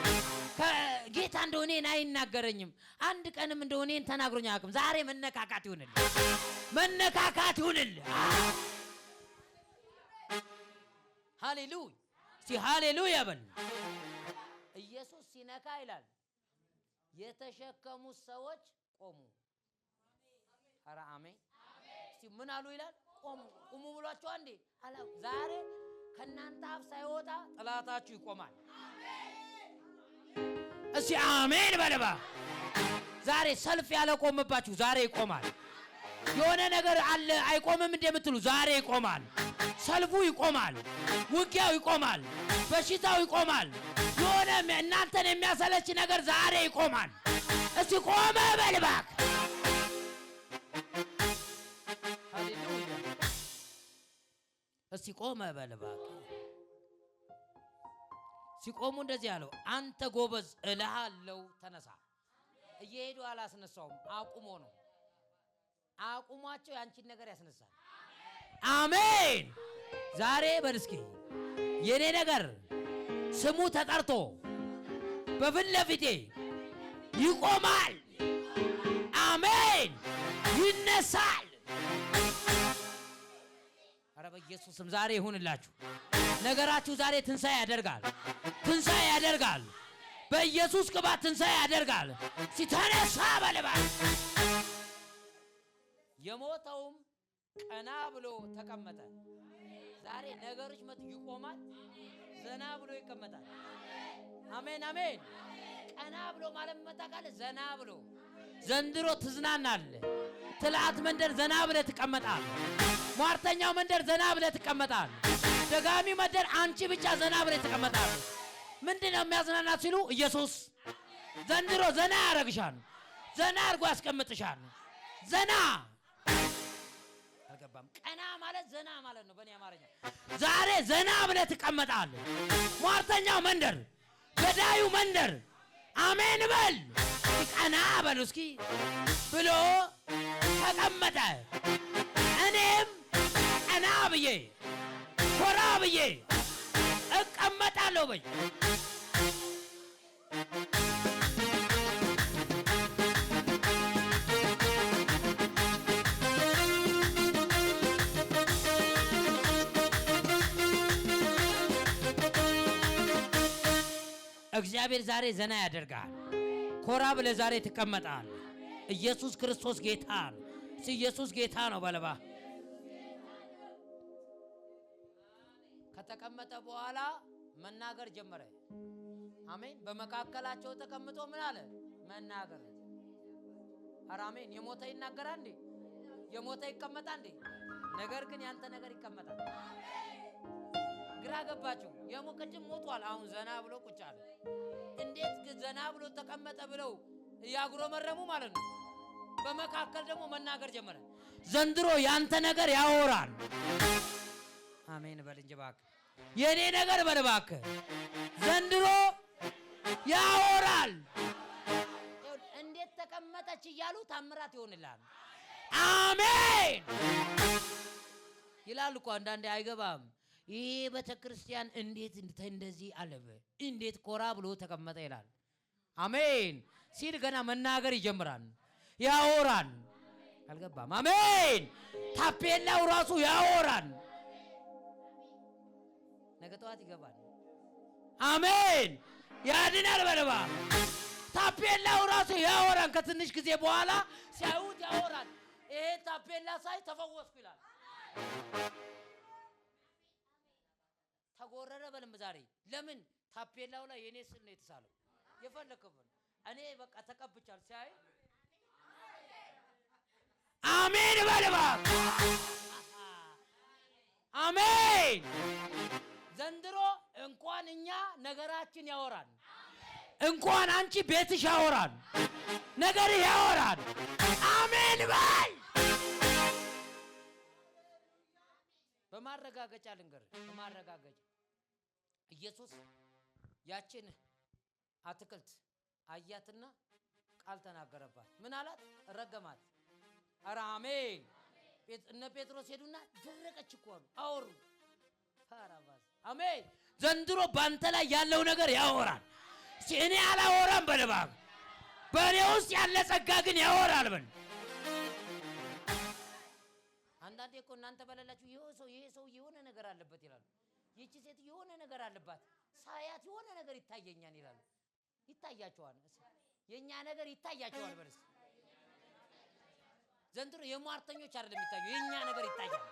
ጌታ እንደሆነ አይናገረኝም። አንድ ቀንም እንደሆነ ተናግሮኝ አያውቅም። ዛሬ መነካካት ይሁንልህ፣ መነካካት ይሁንልህ። ሃሌሉያ እስቲ ሃሌሉያ በል። ኢየሱስ ሲነካ ይላል የተሸከሙት ሰዎች ቆሙ። ኧረ አሜን። እስቲ ምን አሉ ይላል? ቆሙ። ቁሙ ብሏቸው አንዴ አላ ዛሬ ከናንተ አፍ ሳይወጣ ጠላታችሁ ይቆማል። እስቲ አሜን በለባ። ዛሬ ሰልፍ ያለ ቆምባችሁ ዛሬ ይቆማል። የሆነ ነገር አለ አይቆምም እንደምትሉ ዛሬ ይቆማል። ሰልፉ ይቆማል። ውጊያው ይቆማል። በሽታው ይቆማል። የሆነ እናንተን የሚያሰለች ነገር ዛሬ ይቆማል። እስቲ ቆመ በልባክ። ሃሌሉያ እስቲ ቆመ በልባክ። ሲቆሙ እንደዚህ ያለው አንተ ጎበዝ እልሃለሁ ተነሳ። እየሄዱ አላስነሳውም፣ አቁሞ ነው። አቁሟቸው ያንቺን ነገር ያስነሳል። አሜን። ዛሬ በልስኪ የኔ ነገር ስሙ ተጠርቶ በፊት ለፊቴ ይቆማል። አሜን። ይነሳል። ኧረ በኢየሱስ ስም ዛሬ ይሁንላችሁ። ነገራችሁ ዛሬ ትንሣኤ ያደርጋል። ትንሣኤ ያደርጋል። በኢየሱስ ቅባት ትንሣኤ ያደርጋል። ሲተነሳ በልባል የሞተውም ቀና ብሎ ተቀመጠ። ዛሬ ነገሮች መጥ ይቆማል። ዘና ብሎ ይቀመጣል። አሜን አሜን። ቀና ብሎ ማለት መጣቃለ ዘና ብሎ ዘንድሮ ትዝናናለህ። ትላት መንደር ዘና ብለህ ትቀመጣለህ። ሟርተኛው መንደር ዘና ብለህ ትቀመጣለህ። ደጋሚ መንደር አንቺ ብቻ ዘና ብለህ ትቀመጣለህ። ምንድነው የሚያዝናናት ሲሉ ኢየሱስ ዘንድሮ ዘና ያረግሻል። ዘና አርጎ ያስቀምጥሻል። ዘና አልገባም። ቀና ማለት ዘና ማለት ነው በእኔ አማርኛ። ዛሬ ዘና ብለህ ትቀመጣለህ። ሟርተኛው መንደር፣ ገዳዩ መንደር አሜን በል ቀና በሉ እስኪ ብሎ ተቀመጠ። እኔም ቀና ብዬ ኮራ ብዬ እቀመጣለሁ በይ። እግዚአብሔር ዛሬ ዘና ያደርጋል። ኮራ ብለህ ዛሬ ትቀመጣል። ኢየሱስ ክርስቶስ ጌታ ነው። ኢየሱስ ጌታ ነው በለባ ከተቀመጠ በኋላ መናገር ጀመረ። አሜን። በመካከላቸው ተቀምጦ ምን አለ? መናገር። ኧረ አሜን። የሞተ ይናገራል እንዴ? የሞተ ይቀመጣል እንዴ? ነገር ግን ያንተ ነገር ይቀመጣል። ግራ ገባችሁ? የሞቀጭም ሞቷል። አሁን ዘና ብሎ ቁጭ አለ። እንዴት ዘና ብሎ ተቀመጠ ብለው ያጉረመረሙ ማለት ነው። በመካከል ደግሞ መናገር ጀመረ። ዘንድሮ ያንተ ነገር ያወራል። አሜን በል እንጂ እባክህ የኔ ነገር በል እባክህ ዘንድሮ ያወራል። እንዴት ተቀመጠች እያሉ ታምራት ይሆንልሃል። አሜን ይላል እኮ አንዳንዴ አይገባም። ይሄ ቤተክርስቲያን እንዴት እንደዚህ አለበ እንዴት ኮራ ብሎ ተቀመጠ ይላል። አሜን ሲል ገና መናገር ይጀምራል። ያወራል። አልገባም። አሜን ታፔላው ራሱ ያወራል። ነገ ጠዋት ይገባል። አሜን ያድናል በለባ ታፔላው ራሱ ያወራል። ከትንሽ ጊዜ በኋላ ሲያዩት ያወራል። ይሄ ታፔላ ሳይ ተፈወስኩ ይላል። ተጎረረ በልም ዛሬ ለምን ታፔላው ላይ የኔ ስም ነው የተሳለው? የፈለከው እኔ በቃ ተቀብቻል ሲያይ አሜን በልባ አሜን። ዘንድሮ እንኳን እኛ ነገራችን ያወራል፣ እንኳን አንቺ ቤትሽ ያወራል፣ ነገር ያወራል። አሜን በል። በማረጋገጫ ልንገር፣ በማረጋገጫ ኢየሱስ ያችን አትክልት አያትና ቃል ተናገረባት። ምን አላት? ረገማት። ኧረ አሜን። እነ ጴጥሮስ ሄዱና ደረቀች እኮ አሉ፣ አወሩ። ፈራባስ አሜን። ዘንድሮ ባንተ ላይ ያለው ነገር ያወራል። እኔ አላወራም በልባብ በእኔ ውስጥ ያለ ጸጋ ግን ያወራል በል። አንዳንዴ እኮ እናንተ በለላችሁ ይሄ ሰው የሆነ ነገር አለበት ይላሉ። ይቺ ሴት የሆነ ነገር አለባት ሳያት የሆነ ነገር ይታየኛል ይላሉ። ይታያቸዋል። የኛ ነገር ይታያቸዋል በልስ። ዘንድሮ የሟርተኞች አይደለም ይታዩ፣ የኛ ነገር ይታያል።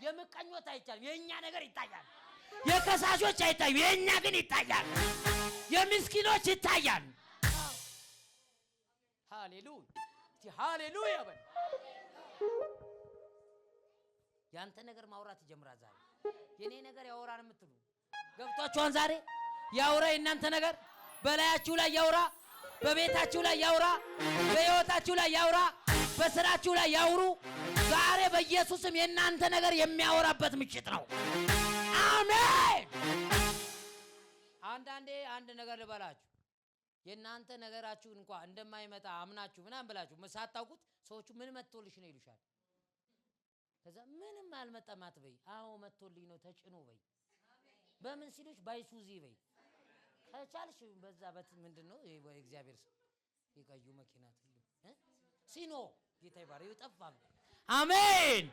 የምቀኞት አይቻልም፣ የኛ ነገር ይታያል። የከሳሾች አይታዩ፣ የኛ ግን ይታያል። የምስኪኖች ይታያል። ሃሌሉያ ሃሌሉያ በል። ያንተ ነገር ማውራት ይጀምራል ዛሬ። የኔ ነገር ያወራል የምትሉ ገብቷችኋል? ዛሬ ያወራ የእናንተ ነገር በላያችሁ ላይ ያወራ፣ በቤታችሁ ላይ ያወራ፣ በሕይወታችሁ ላይ ያወራ፣ በስራችሁ ላይ ያውሩ። ዛሬ በኢየሱስም የእናንተ ነገር የሚያወራበት ምሽት ነው። አሜን። አንዳንዴ አንድ ነገር ልበላችሁ፣ የናንተ ነገራችሁ እንኳን እንደማይመጣ አምናችሁ ምናምን ብላችሁ ሳታውቁት ሰዎቹ ምን መጥቶልሽ ነው ይሉሻል። ከዛ ምንም አልመጣም አትበይ። አዎ መጥቶልኝ ነው ተጭኖ በይ። በምን ሲሉሽ ባይሱዚ በይ። ከቻልሽ በዛ ምንድነው እግዚአብሔር የቀዩ መኪና ሲኖ ጌታ ይባረክ ይጠፋም። አሜን።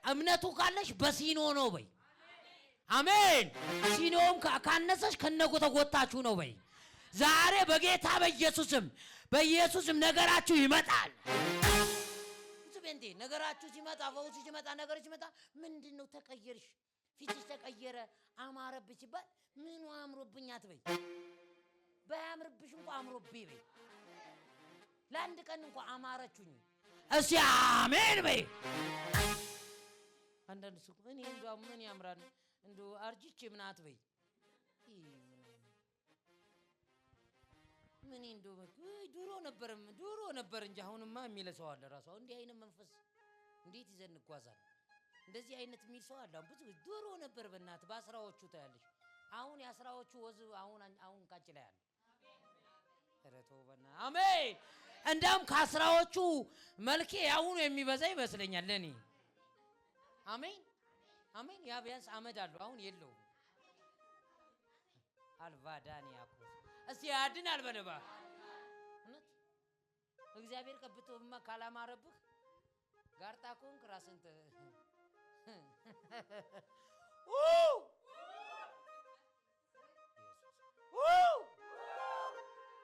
እምነቱ ካለሽ በሲኖ ነው በይ። አሜን። ሲኖም ካነሰሽ ከነጎ ተጎታችሁ ነው በይ። ዛሬ በጌታ በኢየሱስም ነገራችሁ ይመጣል። እንዴ ነገራችሁ ሲመጣ ፈውስ ሲመጣ ነገር ሲመጣ ምንድነው ተቀየርሽ? ፊትሽ ተቀየረ አማረብሽ ይባል። ምኑ አምሮብኝ አትበይ። ባያምርብሽ እንኳን አምሮብኝ በይ። ለአንድ ቀን እንኳን አማረችኝ እስቲ አሜን በይ። አንዳንድ ሰው እኔ እንደው ምን ያምራል እንደው አርጅቼ ምን አትበይ። ምን እንደው ድሮ ነበር እንጂ አሁንማ የሚል ሰው አለ። ራሱ እንዲህ አይነት መንፈስ እንዴት ይዘን እንጓዛለን? እንደዚህ አይነት የሚል ሰው አለ። ብዙ ድሮ ነበር በእናት በአስራዎቹ ታያለሽ። አሁን የአስራዎቹ ወዝ አሁን ካንቺ ላይ አለ። ረቶበና አሜን። እንደውም ከአስራዎቹ መልኬ አሁን የሚበዛ ይመስለኛል ለኔ። አሜን አሜን። ያ ቢያንስ አመድ አለው አሁን የለውም። አልቫዳኒያኮ እስቲ ያድናል በለባ እውነት እግዚአብሔር ቀብቶማ ካላማረብህ ጋርጣ ኮንክ ራስንተ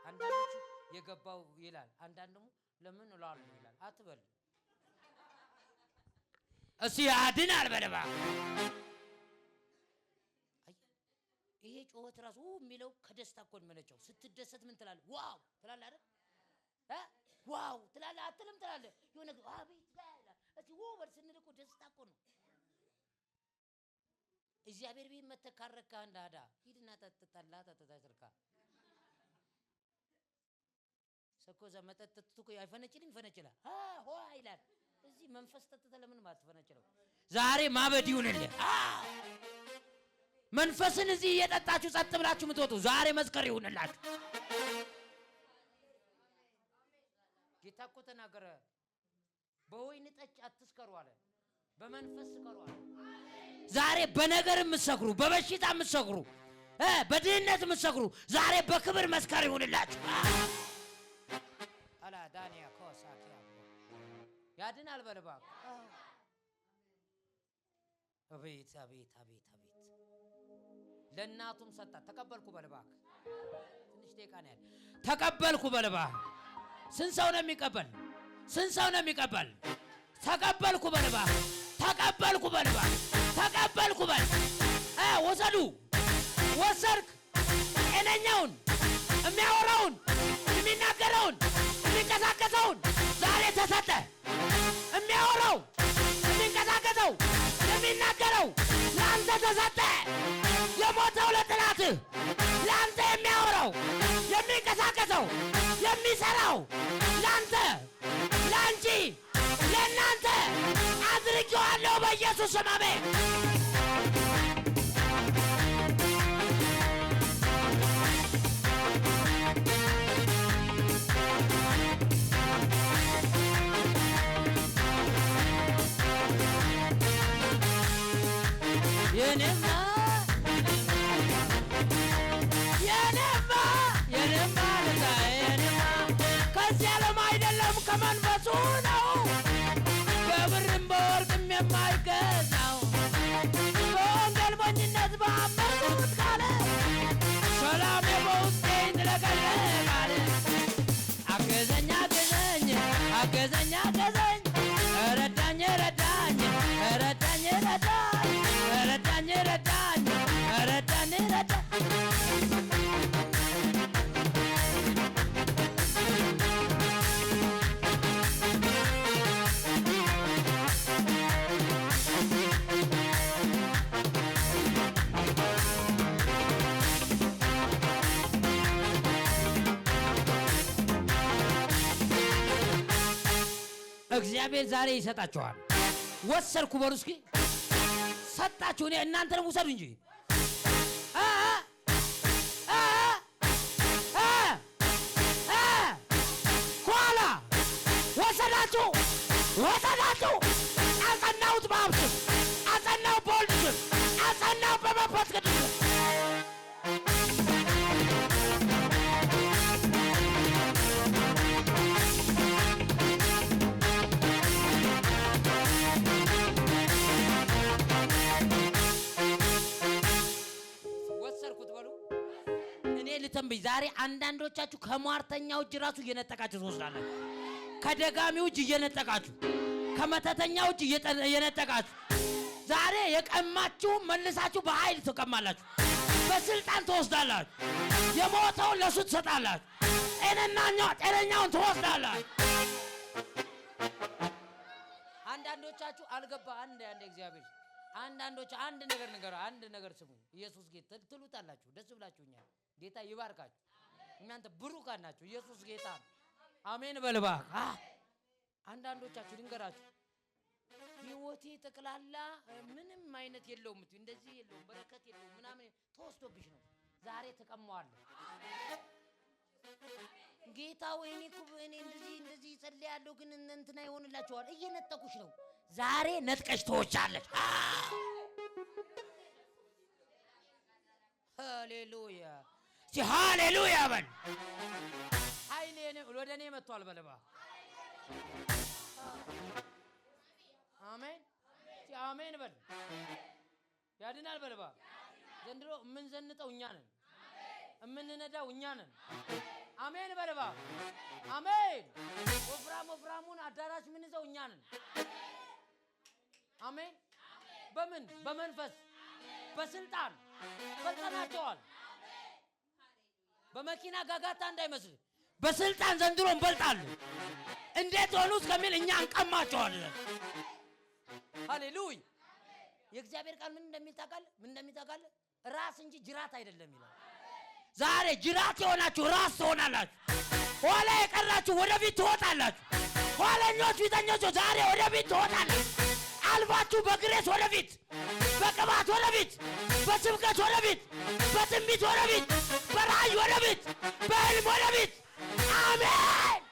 አንዳንዶቹ የገባው ይላል፣ አንዳንዱም ለምን እላለሁ ይላል። አትበል እስቲ ያድናል በለባ። ይሄ ጮኸት ራሱ የሚለው ከደስታ እኮ መነጨው። ስትደሰት ምን ትላለህ? ዋው ትላለህ አይደል? ዋው ትላለህ አትልም? ትላለህ የሆነ አቤት ይላል። እስቲ ወር ስንል እኮ ደስታ እኮ ነው። እግዚአብሔር ቢል መተካረካ እንዳዳ ሂድና ተጠጣላ ተጠጣርካ ሰኮ ዘመጠጥ ትኩ አይፈነጭልም ፈነጭላ ሆ ይላል። እዚህ መንፈስ ተጠጠ ለምን ማለት ፈነጭለው? ዛሬ ማበድ ይሁንልህ። መንፈስን እዚህ እየጠጣችሁ ጸጥ ብላችሁ ምትወጡ ዛሬ መዝከር ይሁንላችሁ። ጌታ እኮ ተናገረ። በወይን ጠጅ አትስከሩ አለ፣ በመንፈስ ስከሩ አለ። ዛሬ በነገር የምትሰክሩ፣ በበሽታ የምትሰክሩ፣ በድህነት የምትሰክሩ ዛሬ በክብር መስከር ይሁንላችሁ። አላ ዳንያ ኮሳኪያ ያድናል በልባ። አቤት አቤት አቤት አቤት። ለእናቱም ሰጣ። ተቀበልኩ በልባክ። ትንሽ ደቂቃ ነው ያለ። ተቀበልኩ በልባክ። ስንት ሰው ነው የሚቀበል? ስንት ሰው ነው የሚቀበል? ተቀበልኩ በልባክ። ተቀበልኩ በልባክ። ተቀበልኩ በል። ወሰዱ ወሰርክ። ጤነኛውን የሚያወራውን የሚናገረውን የሚንቀሳቀሰውን ዛሬ ተሰጠ። የሚያወራው የሚንቀሳቀሰው የሚናገረው ለአንተ ተሰጠ። የሞተው ለጥላት ለአንተ የሚያወራው የሚንቀሳቀሰው የሚሰራው ለአንተ ለአንቺ ለእናንተ አድርጌዋለሁ በኢየሱስ ስም አሜን። ከዚህ ዓለም አይደለም ከመንፈሱ ነው። በብርም በወርቅም የማይገዛው በወንጌል ሞኝነት ባመኑት ቃል ሰላም በውስጤ ይንለቀለቃል። አገዘኝ አገዘኝ አገዘኝ አገዘኝ ረዳኝ ረዳኝ ረዳኝ ረዳኝ ረዳኝ ረዳኝ ረዳኝ ረዳኝ እግዚአብሔር ዛሬ ይሰጣችኋል። ወሰርኩ በሉ እስኪ ሰጣችሁ። እኔ እናንተንም ውሰዱ እንጂ ወሰዳችሁ። አጸናሁት በአብ ስም፣ አጸናሁት በወልድ ስም፣ አጸናሁት በመንፈስ ቅዱስ ስም። ወሰርኩት በሉ። እኔ ልተንብይ ዛሬ አንዳንዶቻችሁ ከሟርተኛው እጅ ራሱ እየነጠቃችሁ ትወስዳላችሁ። ከደጋሚው እጅ እየነጠቃችሁ፣ ከመተተኛው እጅ እየነጠቃችሁ ዛሬ የቀማችሁ መልሳችሁ በኃይል ትቀማላችሁ። በስልጣን ትወስዳላችሁ። የሞተውን ለሱ ትሰጣላችሁ። ጤነኛውን ትወስዳላችሁ። አንዳንዶቻችሁ አልገባ አንድ እግዚአብሔር አንዳንዶች አንድ ነገር ስሙ። ኢየሱስ ጌታ ትሉታላችሁ። ደስ ብላችሁኛል። ጌታ ይባርካችሁ። እናንተ ብሩካን ናችሁ። ኢየሱስ ጌታ ነው። አሜን በልባ። አንዳንዶቻችሁ ልንገራችሁ ህይወቴ ጠቅላላ ምንም አይነት የለውም፣ እንደዚህ የለውም፣ በረከት የለውም ምናምን ተወስዶብሽ ነው። ዛሬ ተቀማዋለሁ። ጌታ ወይኔ ኩበኔ እንደዚህ ጸልያለሁ ግን እንትና ይሆንላችኋል። እየነጠቁሽ ነው። ዛሬ ነጥቀሽ ተወቻለሽ። ሃሌሉያ ሃሌሉያ በል። ኃይሌ ወደ እኔ መጥቷል በልባ። አሜን አሜን በል። ያድናል በልባ። ዘንድሮ የምንዘንጠው እኛ ነን፣ የምንነዳው እኛ ነን። አሜን በልባ። አሜን። ወፍራሙን አዳራሽ የምንይዘው እኛ ነን። አሜን። በምን በመንፈስ በስልጣን በልጠናቸዋል። በመኪና ጋጋታ እንዳይመስል በስልጣን ዘንድሮ እንበልጣለን። እንዴት ሆኑ እስከሚል እኛ እንቀማቸዋለን። ሃሌሉያ። የእግዚአብሔር ቃል ምን እንደሚታቃል ራስ እንጂ ጅራት አይደለም ይላል። ዛሬ ጅራት የሆናችሁ ራስ ትሆናላችሁ። ኋላ የቀራችሁ ወደፊት ትወጣላችሁ። ኋለኞች ፊተኞች ዛሬ ወደፊት ትወጣላችሁ። አልፋችሁ በግሬስ ወደፊት፣ በቅባት ወደፊት፣ በስብከት ወደፊት፣ በትንቢት ወደፊት፣ በራእይ ወደፊት፣ በህልም ወደፊት። አሜን።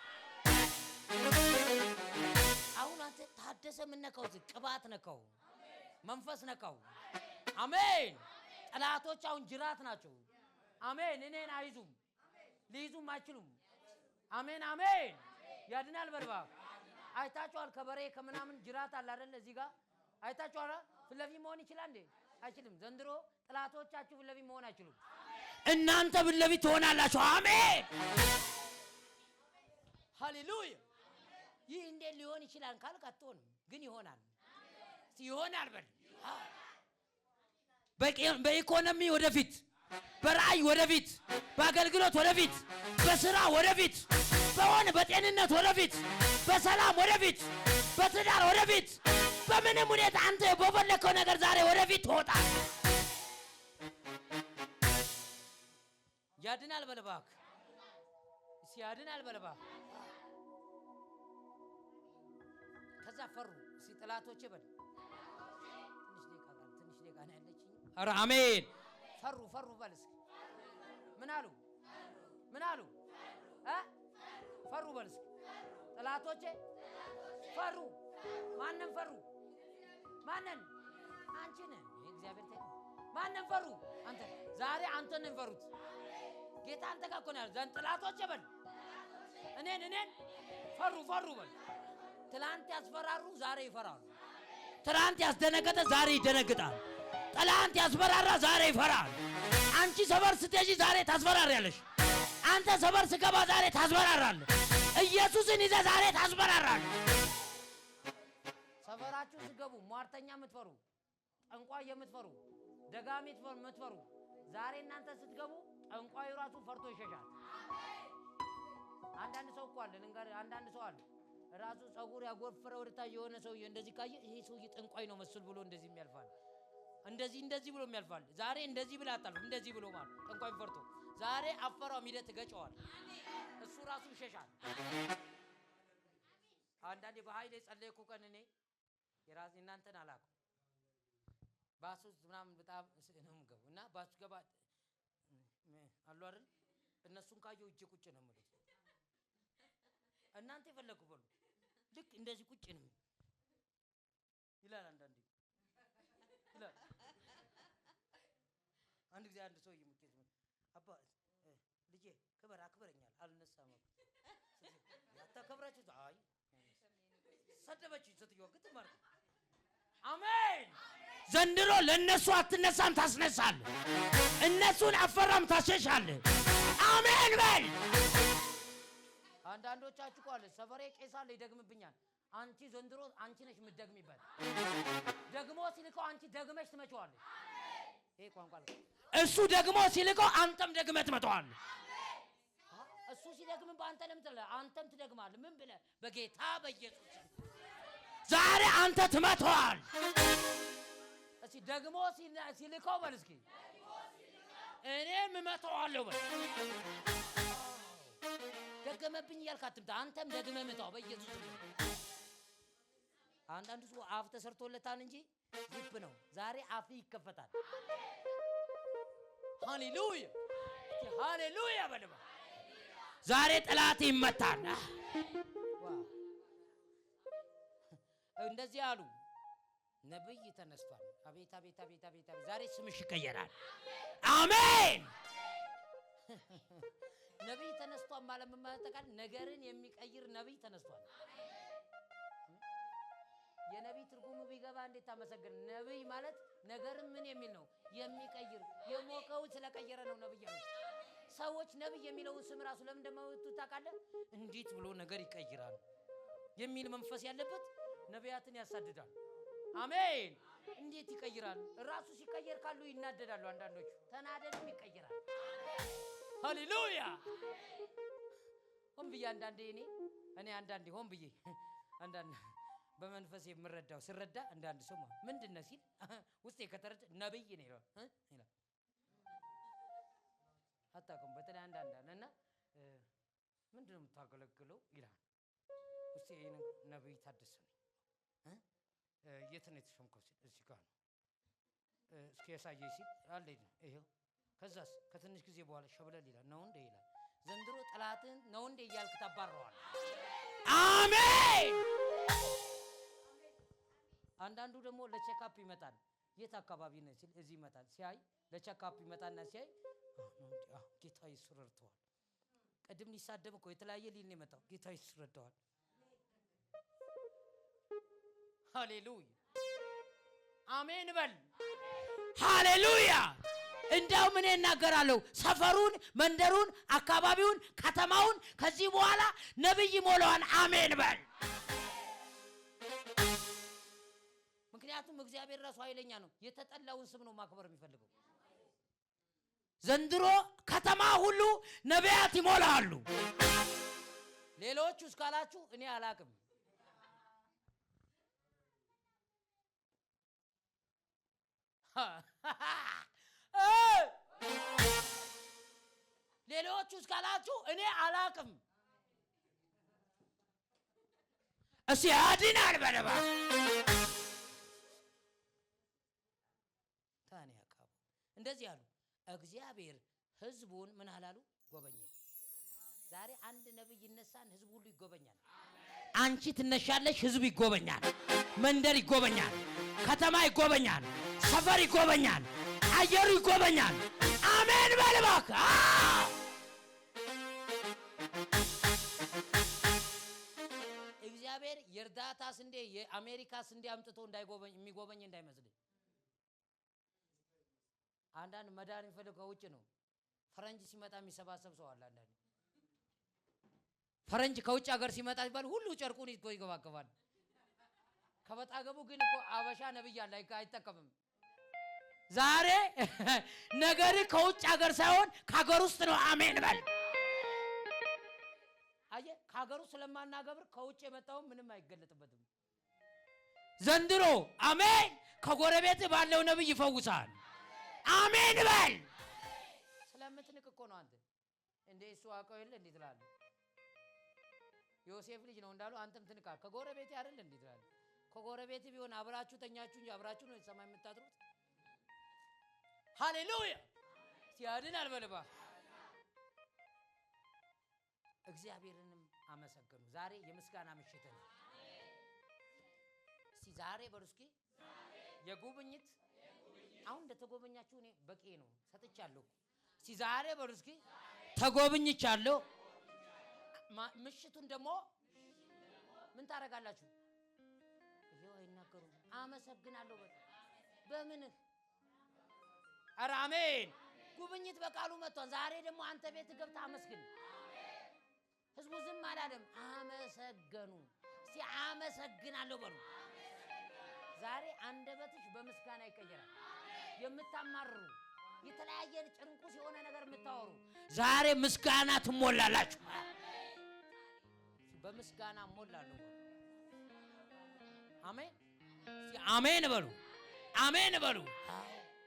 አሁን አንተ ታደሰ ምን ነካው? ቅባት ነካው፣ መንፈስ ነካው። አሜን። ጠላቶች አሁን ጅራት ናቸው። አሜን። እኔን አይዙም፣ ሊይዙም አይችሉም። አሜን አሜን። ያድናል በልባ። አይታችኋል? ከበሬ ከምናምን ጅራት አለ አይደል? እዚህ ጋር አይታችኋል? ፍለፊ መሆን ይችላል እንዴ? አይችልም። ዘንድሮ ጠላቶቻችሁ ፍለፊ መሆን አይችሉም። እናንተ ፍለፊ ትሆናላችሁ። አሜን ሃሌሉያ። ይህ እንዴት ሊሆን ይችላል ካልክ አትሆንም፣ ግን ይሆናል። ይሆናል በል። በኢኮኖሚ ወደፊት፣ በራእይ ወደፊት፣ በአገልግሎት ወደፊት፣ በስራ ወደፊት፣ በጤንነት ወደፊት፣ በሰላም ወደፊት፣ በትዳር ወደፊት፣ በምንም ሁኔታ አንተ በፈለከው ነገር ዛሬ ወደፊት ትወጣለህ። ያድናል በልባክ። ሲያድናል በልባክ። ከዛ ፈሩ ጠላቶቼ በል። ትንሽ ደቂቃ ነው ያለችኝ። ኧረ አሜን። ፈሩ በል እስኪ። ምን አሉ? ፈሩ በል እስኪ። ጠላቶቼ ፈሩ። ማንን ፈሩ? ማንን? አንቺ ነህ። እግዚአብሔር ተይ። ማንን ፈሩ? አንተ። ዛሬ አንተን ነው ፈሩት። ጌታ አንተ ጋር እኮ ነው ያለው። ጠላቶቼ በል። እኔን ፈሩ በል። ትላንት ያስፈራሩ ዛሬ ይፈራሉ። ትላንት ያስደነገጠ ዛሬ ይደነግጣል። ጠላት ያስፈራራ ዛሬ ይፈራል። አንቺ ሰበር ስትሄጂ ዛሬ ታስፈራሪያለሽ። አንተ ሰበር ስገባ ዛሬ ታስፈራራለህ። ኢየሱስን ይዘህ ዛሬ ታስፈራራለህ። ሰፈራችሁ ስገቡ ሟርተኛ የምትፈሩ፣ ጠንቋይ የምትፈሩ፣ ደጋሚ የምትፈሩ ዛሬ እናንተ ስትገቡ ጠንቋዩ ራሱ ፈርቶ ይሸሻል። አንዳንድ ሰው እኮ አለ አንዳንድ ሰው አለ ራሱ ጸጉር ያጎፈረ ወደታ የሆነ ሰው እንደዚህ ካየ ይሄ ሰው ጠንቋይ ነው መስል ብሎ እንደዚህ የሚያልፋል። እንደዚህ ብሎ የሚያልፋል። ዛሬ እንደዚህ ብላ አጣልፍ እንደዚህ ብሎ ማለት ጠንቋይ ፈርቶ ዛሬ አፈራው ሚደት ገጨዋል። እሱ ራሱ ይሸሻል። አንዳንዴ በኃይል ጸለይኩ ቀን እኔ የራሴ እናንተን አላውቅም። ባሱስ ምናምን በጣም ነው እና ባሱ ገባ አሉ አይደል? እነሱን ካየው እጄ ቁጭ ነው ማለት እናንተ የፈለኩ በሉ ልክ እንደዚህ ቁጭ ነው ይላል አንዳንዴ ይላል አንድ ጊዜ አንድ ሰው ይምከት አባ ልጄ ክብር አክብረኛል አልነሳም ያታከብራችሁ አይ ሰደበች ስትየው ግጥ ማለት አሜን ዘንድሮ ለነሱ አትነሳም ታስነሳል እነሱን አፈራም ታሸሻለህ አሜን በል አንዳንዶቻችሁ ቆለ ሰፈሬ ቄሳል ይደግምብኛል አንቺ ዘንድሮ አንቺ ነሽ የምትደግሚበት ደግሞ ሲልከው አንቺ ደግመሽ ትመጪዋለሽ ይሄ ቋንቋ እሱ ደግሞ ሲልከው አንተም ደግመህ ትመጣዋለህ እሱ ሲደግም በአንተ ለምትለ አንተም ትደግማለህ ምን ብለህ በጌታ በኢየሱስ ዛሬ አንተ ትመጣዋል እሺ ደግሞ ሲልከው በል እስኪ እኔም እመጣዋለሁ በል ደገመብኝ ያልካትም አንተም ደግመህ መጣው በኢየሱስ አንዳንዱ ሰው አፍ ተሰርቶለታል እንጂ ዚፕ ነው ዛሬ አፍ ይከፈታል ሃሌሉያ ሃሌሉያ በለባ ዛሬ ጠላት ይመታል እንደዚህ አሉ ነብይ ተነስቷል አቤት አቤት አቤት አቤት ዛሬ ስምሽ ይቀየራል አሜን ነብይ ተነስቷል ማለት ምን ማለት ነው ነገርን የሚቀይር ነብይ ተነስቷል የነብይ ትርጉሙ ቢገባ እንዴት ታመሰግን ነብይ ማለት ነገርን ምን የሚል ነው የሚቀይር የሞቀው ስለቀየረ ነው ነብይ ነው ሰዎች ነብይ የሚለው ስም ራሱ ለምን እንደማወጡ ታውቃለህ እንዴት ብሎ ነገር ይቀይራል የሚል መንፈስ ያለበት ነብያትን ያሳድዳል አሜን እንዴት ይቀይራል ራሱ ሲቀየር ካሉ ይናደዳሉ አንዳንዶቹ ተናደድም ይቀየራል ሃሌሉያ ሆን ብዬ አንዳንዴ እኔ አንዳንዴ ሆን ብዬ አንዳንዴ በመንፈስ የምረዳው ስረዳ አንዳንድ ሰው ምንድነው ሲል ውስጤ ከተረዳ ነብይ ነው ይላል አታውቅም በተለይ አንዳንዳና ምንድነው የምታገለግለው ይላል ውስጤ ነብይ ታደሰ ነው የት ነው የተሾምከው እዚህ ጋር ነው እስኪ ያሳየኝ ሲል አለኝ ይሄው ከዛስ ከትንሽ ጊዜ በኋላ ሸብለል ይላል ነው እንደ ይላል ዘንድሮ ጠላትን ነው እንደ ይያልክ ታባረዋል አሜን አንዳንዱ ደግሞ ለቼክአፕ ይመጣል የት አካባቢ ነው ሲል እዚህ ይመጣል ሲያይ ለቼክአፕ ይመጣና ሲያይ ጌታ ይስረርተዋል ቀድም ሊሳደብ እኮ የተለያየ ሊል ነው የመጣው ጌታ ይስረዳዋል ሃሌሉያ አሜን በል ሃሌሉያ እንዳው ምን እናገራለሁ ሰፈሩን መንደሩን አካባቢውን ከተማውን ከዚህ በኋላ ነብይ ሞላዋን አሜን በል ምክንያቱም እግዚአብሔር ራሱ ኃይለኛ ነው የተጠላውን ስም ነው ማክበር የሚፈልገው ዘንድሮ ከተማ ሁሉ ነቢያት ይሞላሉ ሌሎቹ እስካላችሁ እኔ አላቅም ሌሎቹ እስካላችሁ እኔ አላቅም እሺ አድናል በለባ ታንያ ካቡ እንደዚህ አሉ እግዚአብሔር ህዝቡን ምን አላሉ ጎበኘ ዛሬ አንድ ነብይ ይነሳን ህዝቡ ሁሉ ይጎበኛል አንቺ ትነሻለሽ ህዝቡ ይጎበኛል መንደር ይጎበኛል ከተማ ይጎበኛል ሰፈር ይጎበኛል አየሩ ይጎበኛል አሜን በልባክ እግዚአብሔር የርዳታ ስንዴ የአሜሪካ ስንዴ አምጥቶ እንዳይጎበኝ የሚጎበኝ እንዳይመስል አንዳንድ መዳን ይፈልገው ውጭ ነው ፈረንጅ ሲመጣ የሚሰባሰብ ሰው አለ አንዳንድ ፈረንጅ ከውጭ ሀገር ሲመጣ ይባል ሁሉ ጨርቁን ይገባገባል ከበጣገቡ ግን እኮ አበሻ ነብይ አለ አይተከምም ዛሬ ነገር ከውጭ ሀገር ሳይሆን ከሀገር ውስጥ ነው አሜን በል አየ ከሀገሩ ስለማናገብር ከውጭ የመጣው ምንም አይገለጥበትም ዘንድሮ አሜን ከጎረቤት ባለው ነብይ ይፈውሳል አሜን በል ስለምትንቅ እኮ ነው አንተ እንደ እሱ አቀው የለ እንዴ ትላል ዮሴፍ ልጅ ነው እንዳሉ አንተም ትንቃ ከጎረቤት አይደል እንዴ ትላል ከጎረቤት ቢሆን አብራችሁ ተኛችሁ እንጂ አብራችሁ ነው ሰማይ የምታድሩት ሃሌሉያ ሲያድን አልበለባ እግዚአብሔርንም አመሰግኑ ዛሬ የምስጋና ምሽት ነው ዛሬ በሉ እስኪ የጉብኝት አሁን እንደተጎበኛችሁ እኔ በቂ ነው ሰጥቻለሁ። እስቲ ዛሬ በሉ እስኪ ተጎብኝቻለሁ። ምሽቱን ደግሞ ምን ታረጋላችሁ? ይሄው አይናገሩም። አመሰግናለሁ በምን ኧረ አሜን። ጉብኝት በቃሉ መጥቷል። ዛሬ ደግሞ አንተ ቤት ገብተህ አመስግን። ህዝቡ ዝም አላለም፣ አመሰገኑ። እስቲ አመሰግናለሁ በሉ። ዛሬ አንደበትሽ በምስጋና ይቀየራል። የምታማርሩ የተለያየ ጭንቁስ የሆነ ነገር የምታወሩ ዛሬ ምስጋና ትሞላላችሁ። በምስጋና ሞላለሁ። አሜን። እስቲ አሜን በሉ። አሜን በሉ።